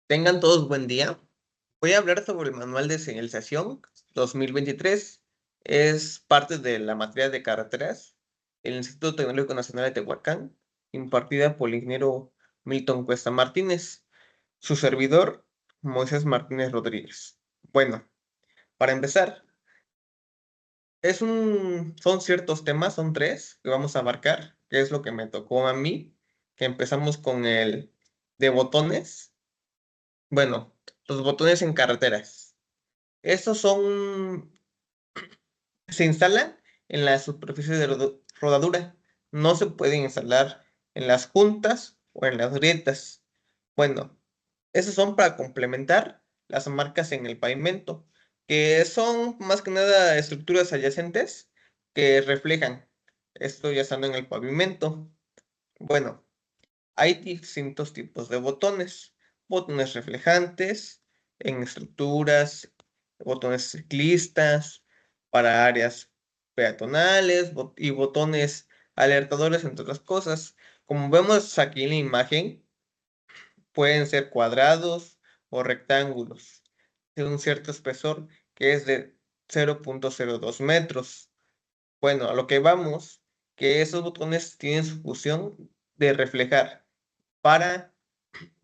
Tengan todos buen día. Voy a hablar sobre el Manual de Señalización 2023. Es parte de la materia de carreteras del Instituto Tecnológico Nacional de Tehuacán, impartida por el ingeniero Milton Cuesta Martínez, su servidor Moisés Martínez Rodríguez. Bueno, para empezar, son ciertos temas, son tres que vamos a abarcar, que es lo que me tocó a mí, que empezamos con el de botones. Bueno, los botones en carreteras. Estos se instalan en la superficie de rodadura. No se pueden instalar en las juntas o en las grietas. Bueno, esos son para complementar las marcas en el pavimento, que son más que nada estructuras adyacentes que reflejan esto ya estando en el pavimento. Bueno, hay distintos tipos de botones. Botones reflejantes en estructuras, botones ciclistas para áreas peatonales y botones alertadores, entre otras cosas. Como vemos aquí en la imagen, pueden ser cuadrados o rectángulos de un cierto espesor que es de 0,02 metros. Bueno, a lo que vamos, que esos botones tienen su función de reflejar para,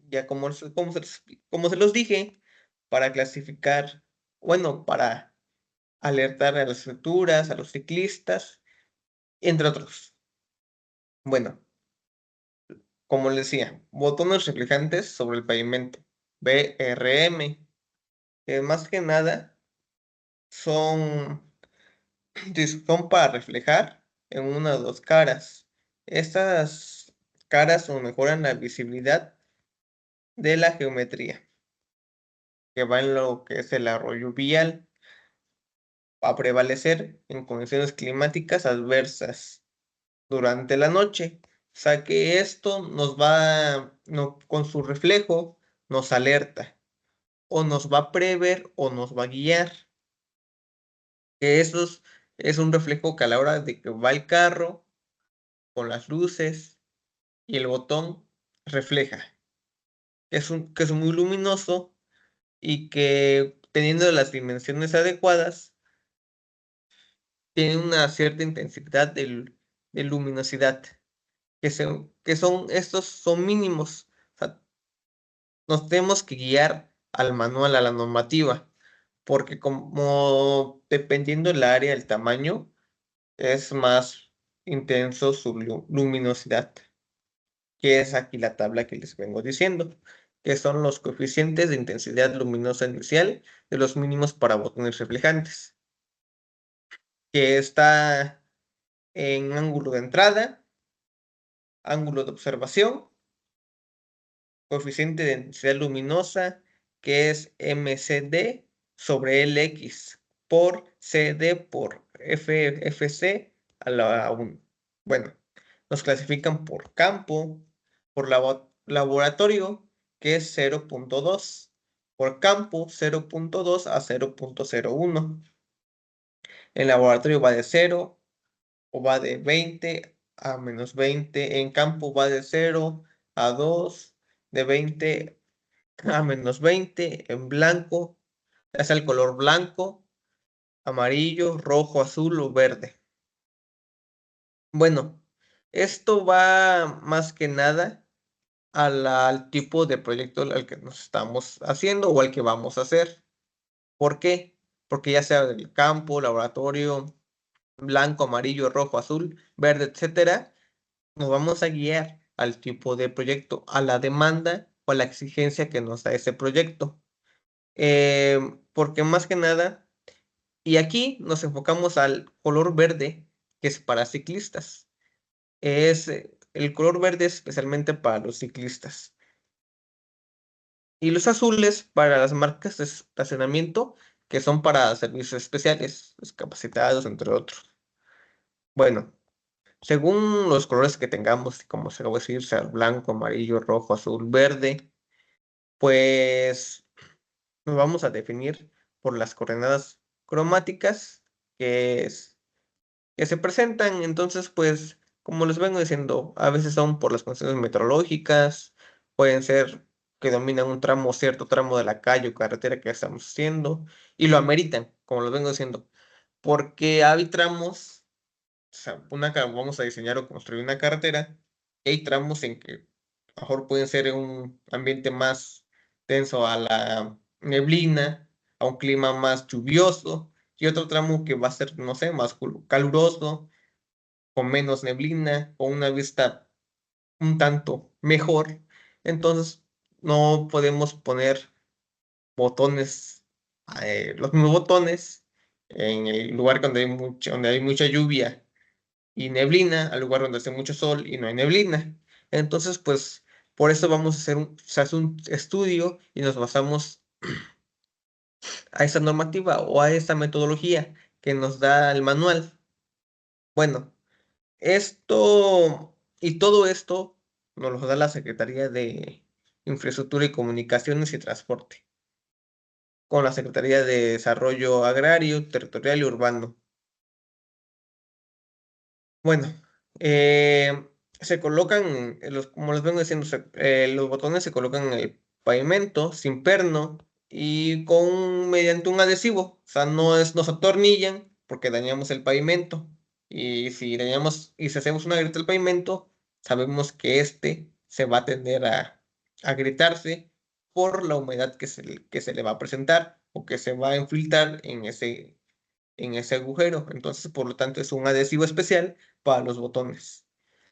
ya como se los dije, para clasificar, bueno, para alertar a las estructuras, a los ciclistas, entre otros. Bueno, como les decía, botones reflejantes sobre el pavimento, BRM, que más que nada son, son para reflejar en una o dos caras. Estas caras mejoran la visibilidad de la geometría, que va en lo que es el arroyo vial, a prevalecer en condiciones climáticas adversas durante la noche. O sea que esto nos va, no, con su reflejo, nos alerta, o nos va a prever o nos va a guiar. Que es un reflejo que a la hora de que va el carro con las luces y el botón refleja. Que es muy luminoso y que teniendo las dimensiones adecuadas, tiene una cierta intensidad de luminosidad. Estos son mínimos. O sea, nos tenemos que guiar al manual, a la normativa, porque como dependiendo del área, el tamaño, es más intenso su luminosidad, que es aquí la tabla que les vengo diciendo, que son los coeficientes de intensidad luminosa inicial de los mínimos para botones reflejantes, que está en ángulo de entrada, ángulo de observación, coeficiente de intensidad luminosa, que es MCD sobre LX por CD por FFC a la 1. Bueno, nos clasifican por campo, por laboratorio, que es 0,2, por campo 0,2 a 0,01. El laboratorio va de 0 o va de 20 a -20. En campo va de 0 a 2, de 20 a -20. En blanco, es el color blanco, amarillo, rojo, azul o verde. Bueno, esto va más que nada al tipo de proyecto al que nos estamos haciendo o al que vamos a hacer. ¿Por qué? Porque ya sea del campo, laboratorio, blanco, amarillo, rojo, azul, verde, etcétera, nos vamos a guiar al tipo de proyecto, a la demanda o a la exigencia que nos da ese proyecto. Porque más que nada, y aquí nos enfocamos al color verde, que es para ciclistas. El color verde es especialmente para los ciclistas. Y los azules para las marcas de estacionamiento, que son para servicios especiales, discapacitados, entre otros. Bueno, según los colores que tengamos, como se lo voy a decir, sea blanco, amarillo, rojo, azul, verde, pues nos vamos a definir por las coordenadas cromáticas que, que se presentan. Entonces, pues, como les vengo diciendo, a veces son por las condiciones meteorológicas, pueden ser que dominan un tramo, cierto tramo de la calle o carretera que estamos haciendo, y lo ameritan, como lo vengo diciendo, porque hay tramos, o sea, vamos a diseñar o construir una carretera, y hay tramos en que a lo mejor pueden ser un ambiente más tenso a la neblina, a un clima más lluvioso, y otro tramo que va a ser, no sé, más caluroso, con menos neblina, con una vista un tanto mejor. Entonces, no podemos poner botones, los mismos botones en el lugar donde hay mucha lluvia y neblina, al lugar donde hace mucho sol y no hay neblina. Entonces, pues, por eso vamos a hacer se hace un estudio y nos basamos a esa normativa o a esa metodología que nos da el manual. Bueno, todo esto nos lo da la Secretaría de Infraestructura y Comunicaciones y Transporte, con la Secretaría de Desarrollo Agrario, Territorial y Urbano. Bueno, se colocan, como les vengo diciendo, los botones se colocan en el pavimento sin perno y mediante un adhesivo. O sea, no se atornillan porque dañamos el pavimento. Y si hacemos una grieta al pavimento, sabemos que este se va a tender a agrietarse por la humedad que se le va a presentar o que se va a infiltrar en ese agujero. Entonces, por lo tanto, es un adhesivo especial para los botones.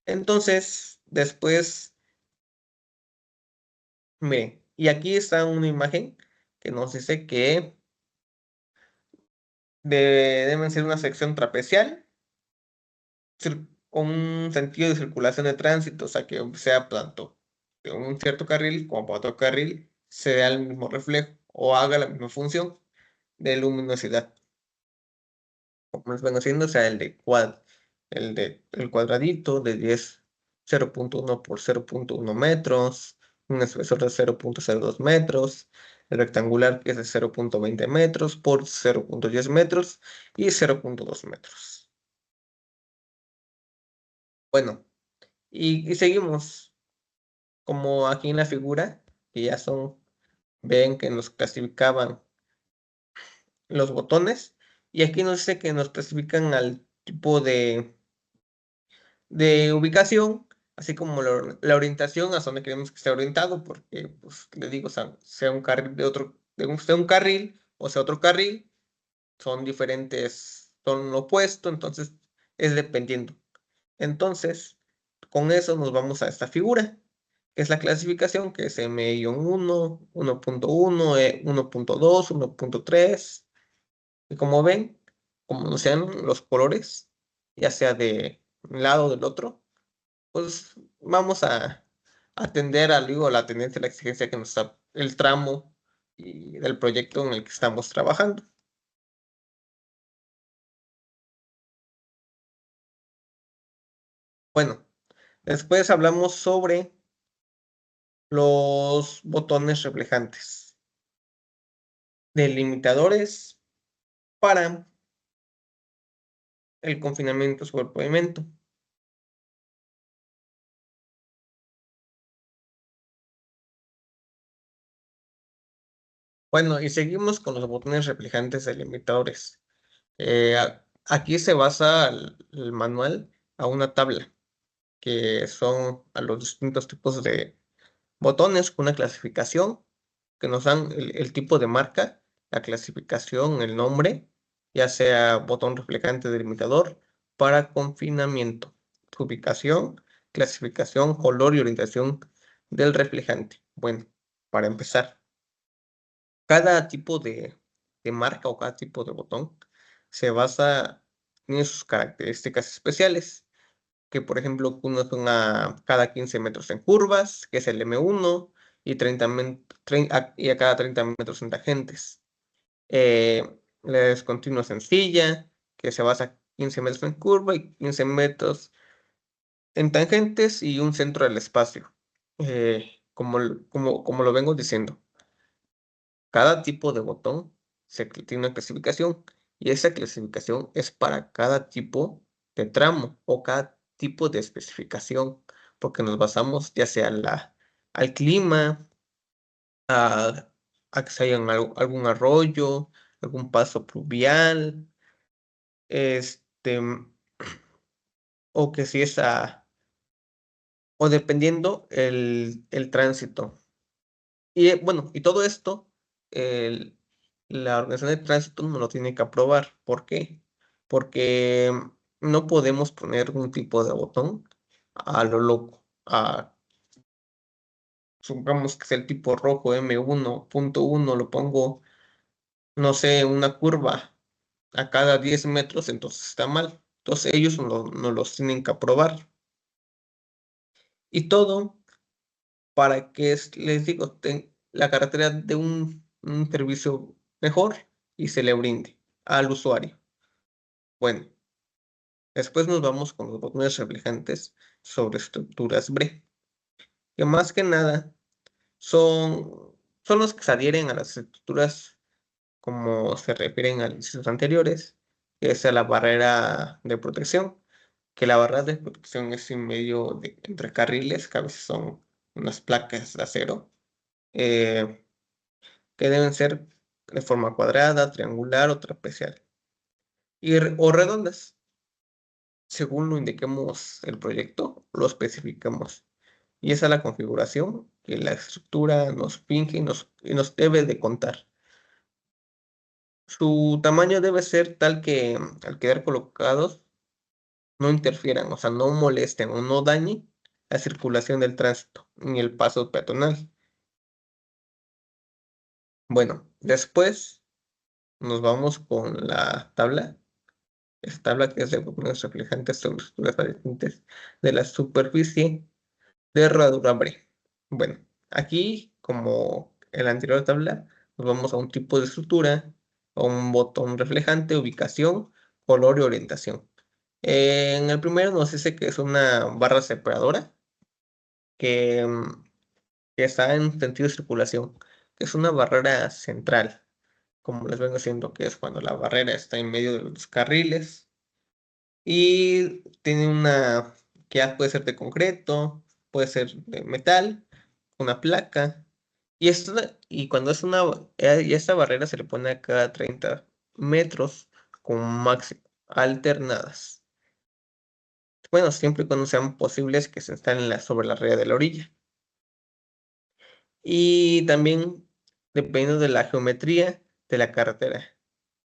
Entonces, después, miren, y aquí está una imagen que nos dice que deben ser una sección trapezial con un sentido de circulación de tránsito, o sea, que sea tanto de un cierto carril como para otro carril, se dé el mismo reflejo o haga la misma función de luminosidad. Como les vengo haciendo, o sea, el cuadradito de 0.1 por 0.1 metros, un espesor de 0.02 metros, el rectangular que es de 0.20 metros por 0.10 metros y 0.2 metros. Bueno, y seguimos como aquí en la figura, que ya ven que nos clasificaban los botones, y aquí nos dice que nos clasifican al tipo de ubicación, así como la orientación hacia donde queremos que esté orientado, porque, pues, le digo, sea un carril sea un carril o sea otro carril, son diferentes, son opuestos, entonces es dependiendo. Entonces, con eso nos vamos a esta figura, que es la clasificación, que es M-1, 1.1, 1.2, 1.3, y como ven, como no sean los colores, ya sea de un lado o del otro, pues vamos a atender digo, la tendencia, la exigencia que nos da el tramo y del proyecto en el que estamos trabajando. Bueno, después hablamos sobre los botones reflejantes, delimitadores para el confinamiento sobre el pavimento. Bueno, y seguimos con los botones reflejantes delimitadores. Aquí se basa el manual a una tabla, que son a los distintos tipos de botones con una clasificación que nos dan el tipo de marca, la clasificación, el nombre, ya sea botón reflectante delimitador para confinamiento, su ubicación, clasificación, color y orientación del reflejante. Bueno, para empezar, cada tipo de marca o cada tipo de botón tiene sus características especiales, que por ejemplo uno es cada 15 metros en curvas, que es el M1, y, y a cada 30 metros en tangentes. La descontinua sencilla, que se basa a 15 metros en curva y 15 metros en tangentes y un centro del espacio. Como lo vengo diciendo, cada tipo de botón tiene una clasificación y esa clasificación es para cada tipo de tramo o cada tipo de especificación, porque nos basamos ya sea al clima, a, a que se haya algún arroyo, algún paso pluvial, este, o que si es o dependiendo el tránsito. Y bueno, y todo esto, el- la organización de tránsito no lo tiene que aprobar. ¿Por qué? Porque no podemos poner un tipo de botón a lo loco. Supongamos que es el tipo rojo M1.1, lo pongo, no sé, una curva a cada 10 metros, entonces está mal. Entonces ellos no los tienen que aprobar. Y todo para que, les digo, la carretera de un servicio mejor y se le brinde al usuario. Bueno, después nos vamos con los botones reflejantes sobre estructuras BRE, que más que nada son los que se adhieren a las estructuras como se refieren a licencias anteriores, que es a la barrera de protección, que la barrera de protección es en medio de entre carriles, que a veces son unas placas de acero, eh, que deben ser de forma cuadrada, triangular o trapezial, o redondas. Según lo indiquemos el proyecto, lo especificamos. Y esa es la configuración que la estructura nos finge y nos debe de contar. Su tamaño debe ser tal que al quedar colocados no interfieran, o sea, no molesten o no dañen la circulación del tránsito ni el paso peatonal. Bueno, después nos vamos con la tabla. Esta tabla que es de botones reflejantes sobre estructuras adyacentes de la superficie de herradura BRE. Bueno, aquí, como en la anterior tabla, nos vamos a un tipo de estructura, a un botón reflejante, ubicación, color y orientación. En el primero nos dice que es una barra separadora que, que está en sentido de circulación, que es una barrera central, como les vengo diciendo, que es cuando la barrera está en medio de los carriles y tiene que ya puede ser de concreto, puede ser de metal, una placa. Y cuando es y esta barrera se le pone a cada 30 metros con máximo alternadas. Bueno, siempre y cuando sean posibles que se instalen sobre la raya de la orilla. Y también dependiendo de la geometría de la carretera,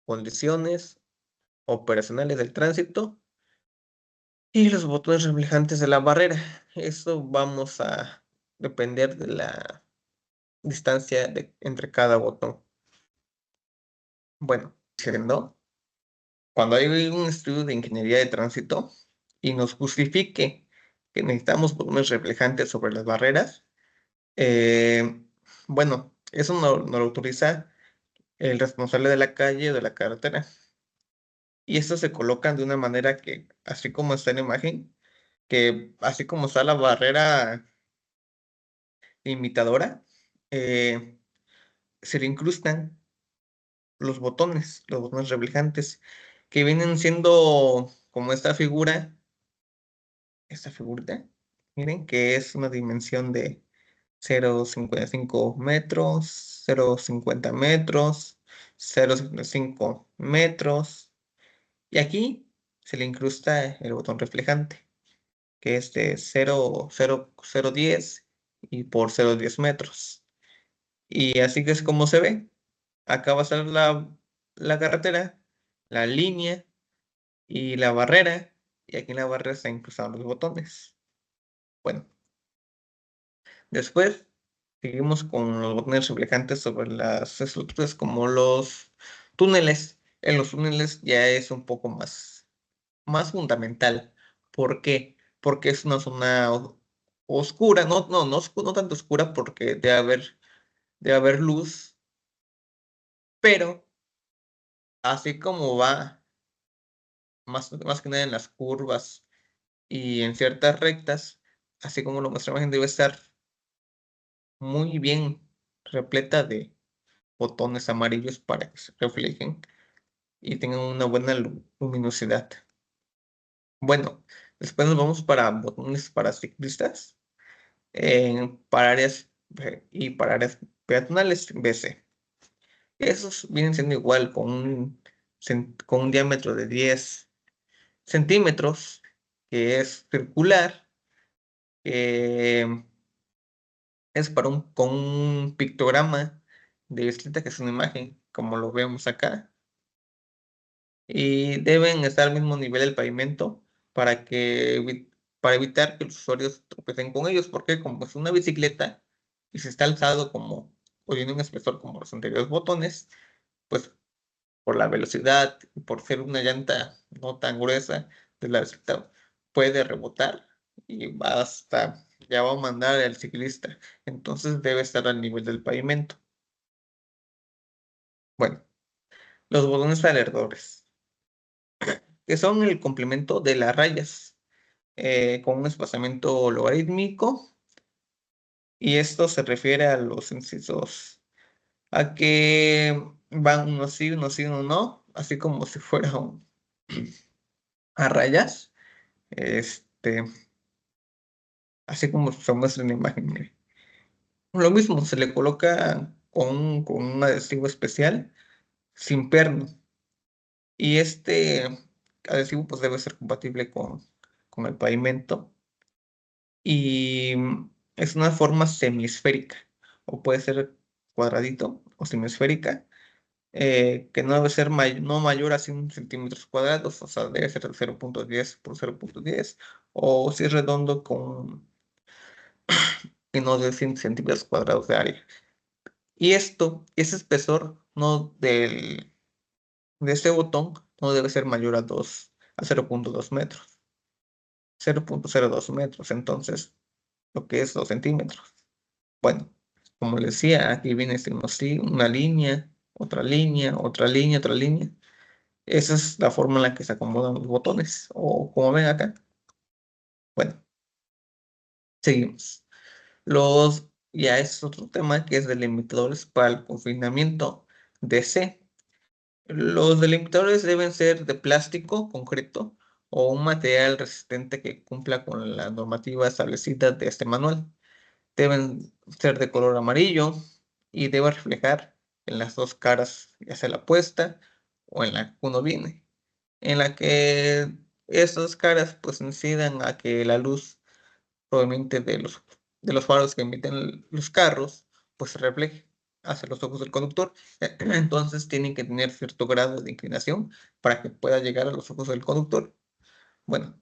condiciones operacionales del tránsito y los botones reflejantes de la barrera. Eso vamos a depender de la distancia entre cada botón. Bueno, siendo, cuando hay un estudio de ingeniería de tránsito y nos justifique que necesitamos botones reflejantes sobre las barreras, eh, bueno, eso no lo autoriza el responsable de la calle o de la carretera. Y estos se colocan de una manera que, así como está en la imagen, que así como está la barrera imitadora, eh, se le incrustan los botones reflejantes, que vienen siendo como esta figurita, miren, que es una dimensión de 0,55 metros, 0,50 metros, 0,55 metros, y aquí se le incrusta el botón reflejante, que es de 0,10 y por 0,10 metros. Y así que es como se ve. Acá va a estar la carretera, la línea y la barrera. Y aquí en la barrera están incrustados los botones. Bueno, después seguimos con los botones reflejantes sobre las estructuras como los túneles. En los túneles ya es un poco más fundamental. ¿Por qué? Porque es una zona oscura, no tanto oscura porque debe haber luz, pero así como va, más que nada en las curvas y en ciertas rectas, así como lo muestra la imagen, debe estar muy bien repleta de botones amarillos para que se reflejen y tengan una buena luminosidad. Bueno, después nos vamos para botones para ciclistas, para áreas y para áreas peatonales, BC. Esos vienen siendo igual con un diámetro de 10 centímetros, que es circular, que es con un pictograma de bicicleta, que es una imagen, como lo vemos acá, y deben estar al mismo nivel del pavimento para evitar que los usuarios tropecen con ellos, porque como es una bicicleta y se está alzado o tiene un espesor como los anteriores botones, pues por la velocidad y por ser una llanta no tan gruesa de la bicicleta, puede rebotar y ya va a mandar al ciclista. Entonces debe estar al nivel del pavimento. Bueno, los botones alertadores, que son el complemento de las rayas, con un espaciamiento logarítmico, y esto se refiere a los incisos, a que van unos sí, unos sí, uno no, así como si fuera a rayas, este, así como se muestra en la imagen. Mire. Lo mismo, se le coloca con un adhesivo especial sin perno, y este adhesivo pues debe ser compatible con el pavimento, y es una forma semisférica, o puede ser cuadradito o semisférica, que no debe ser no mayor a 100 centímetros cuadrados, o sea, debe ser 0,10 por 0,10, o si es redondo, que no de 100 centímetros cuadrados de área. Y ese espesor de este botón no debe ser mayor a 0,2 metros, 0,02 metros, entonces, lo que es 2 centímetros. Bueno, como les decía, aquí viene siendo así, una línea, otra línea, otra línea, otra línea. Esa es la forma en la que se acomodan los botones, o como ven acá. Bueno, seguimos. Ya es otro tema, que es delimitadores para el confinamiento DC. Los delimitadores deben ser de plástico, concreto, o un material resistente que cumpla con la normativa establecida de este manual. Deben ser de color amarillo y deben reflejar en las dos caras, ya sea la puesta o en la que uno viene, en la que estas caras pues incidan a que la luz proveniente de los faros que emiten los carros pues se refleje hacia los ojos del conductor. Entonces tienen que tener cierto grado de inclinación para que pueda llegar a los ojos del conductor. Bueno,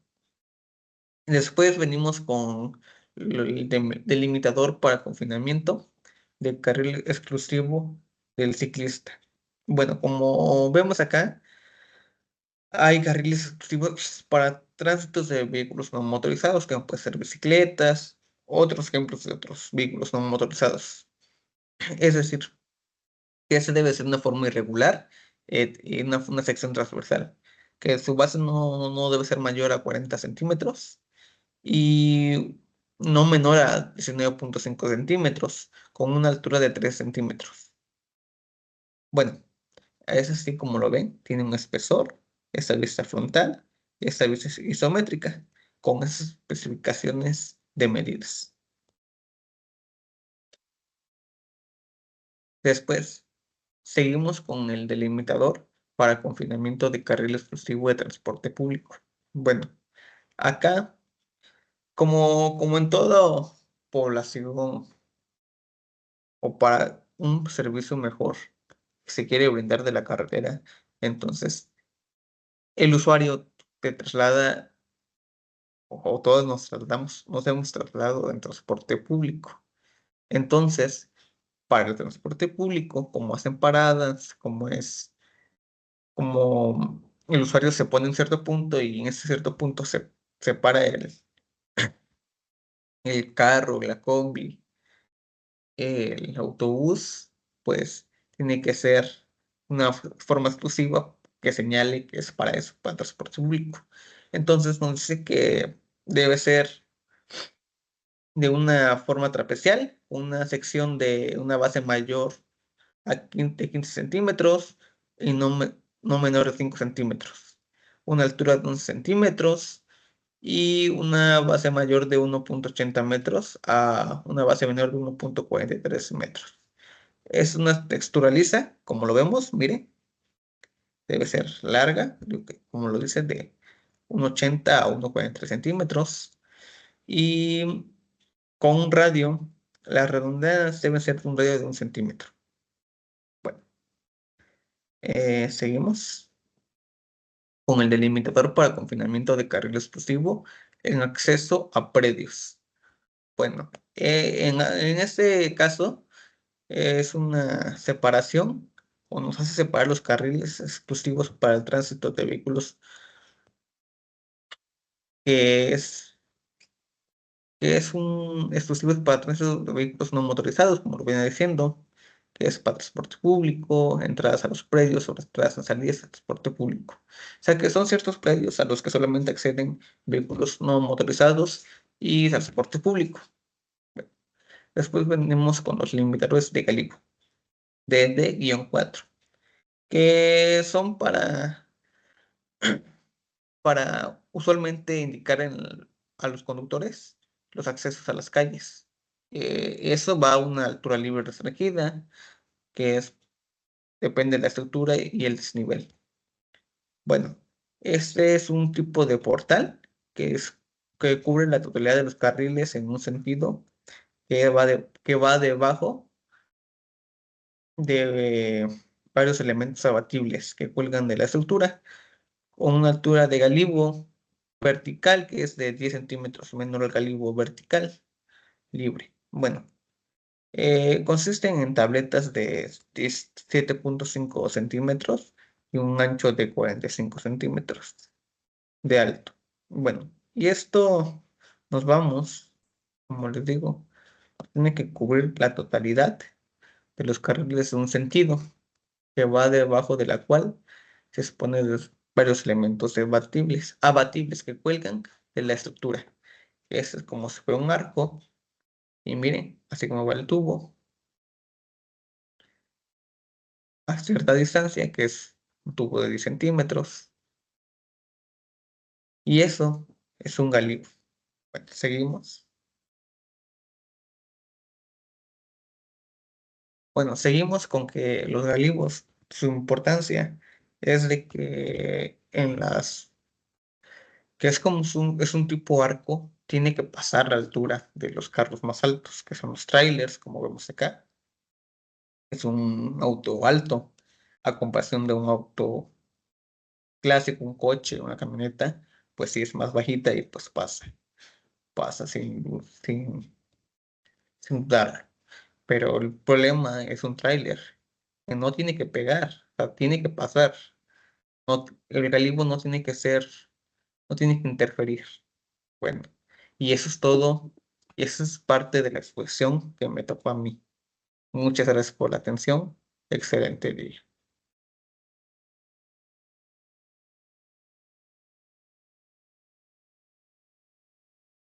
después venimos con el delimitador para confinamiento del carril exclusivo del ciclista. Bueno, como vemos acá, hay carriles exclusivos para tránsitos de vehículos no motorizados, que pueden ser bicicletas, otros ejemplos de otros vehículos no motorizados. Es decir, que ese debe ser una forma irregular, y una sección transversal, que su base no debe ser mayor a 40 centímetros y no menor a 19,5 centímetros, con una altura de 3 centímetros. Bueno, es así como lo ven, tiene un espesor, esta vista frontal y esta vista isométrica, con esas especificaciones de medidas. Después, seguimos con el delimitador para confinamiento de carril exclusivo de transporte público. Bueno, acá, como en toda población, o para un servicio mejor que se quiere brindar de la carretera, entonces el usuario te traslada, o todos nos hemos trasladado en transporte público. Entonces, para el transporte público, como hacen paradas, como el usuario se pone en cierto punto y en ese cierto punto se para el carro, la combi, el autobús, pues tiene que ser una forma exclusiva que señale que es para eso, para el transporte público. Entonces nos dice que debe ser de una forma trapecial, una sección de una base mayor de 15 centímetros y no menor de 5 centímetros, una altura de 11 centímetros y una base mayor de 1,80 metros a una base menor de 1,43 metros. Es una textura lisa, como lo vemos, miren, debe ser larga, como lo dice, de 1,80 a 1,43 centímetros y con un radio, las redondeadas deben ser un radio de 1 centímetro. Bueno, seguimos con el delimitador para confinamiento de carril exclusivo en acceso a predios. Bueno, en este caso es una separación o nos hace separar los carriles exclusivos para el tránsito de vehículos que es, que es un exclusivo para tránsito de vehículos no motorizados, como lo viene diciendo, que es para transporte público, entradas a los predios o entradas y salidas de transporte público. O sea que son ciertos predios a los que solamente acceden vehículos no motorizados y transporte público. Después venimos con los limitadores de Galibo, DD-4, que son para usualmente indicar a los conductores los accesos a las calles. Eso va a una altura libre restringida, que depende de la estructura y el desnivel. Bueno, este es un tipo de portal que cubre la totalidad de los carriles en un sentido que va debajo de varios elementos abatibles que cuelgan de la estructura, con una altura de galivo vertical que es de 10 centímetros menor al galivo vertical libre. Bueno, consisten en tabletas de 7,5 centímetros y un ancho de 45 centímetros de alto. Bueno, y esto nos vamos, como les digo, tiene que cubrir la totalidad de los carriles de un sentido, que va debajo de la cual se exponen varios elementos abatibles que cuelgan de la estructura. Es como si fuera un arco, y miren, así como va el tubo, a cierta distancia, que es un tubo de 10 centímetros, y eso es un galivo. Bueno, seguimos. Bueno, seguimos con que los galivos, su importancia es de que es un tipo arco, tiene que pasar la altura de los carros más altos, que son los trailers, como vemos acá. Es un auto alto, a comparación de un auto clásico, un coche, una camioneta, pues sí es más bajita y pues pasa sin dudar. Pero el problema es un tráiler, que no tiene que pegar, o sea, tiene que pasar. No, el galivo no tiene que interferir. Bueno, y eso es todo. Y eso es parte de la exposición que me tocó a mí. Muchas gracias por la atención. Excelente día.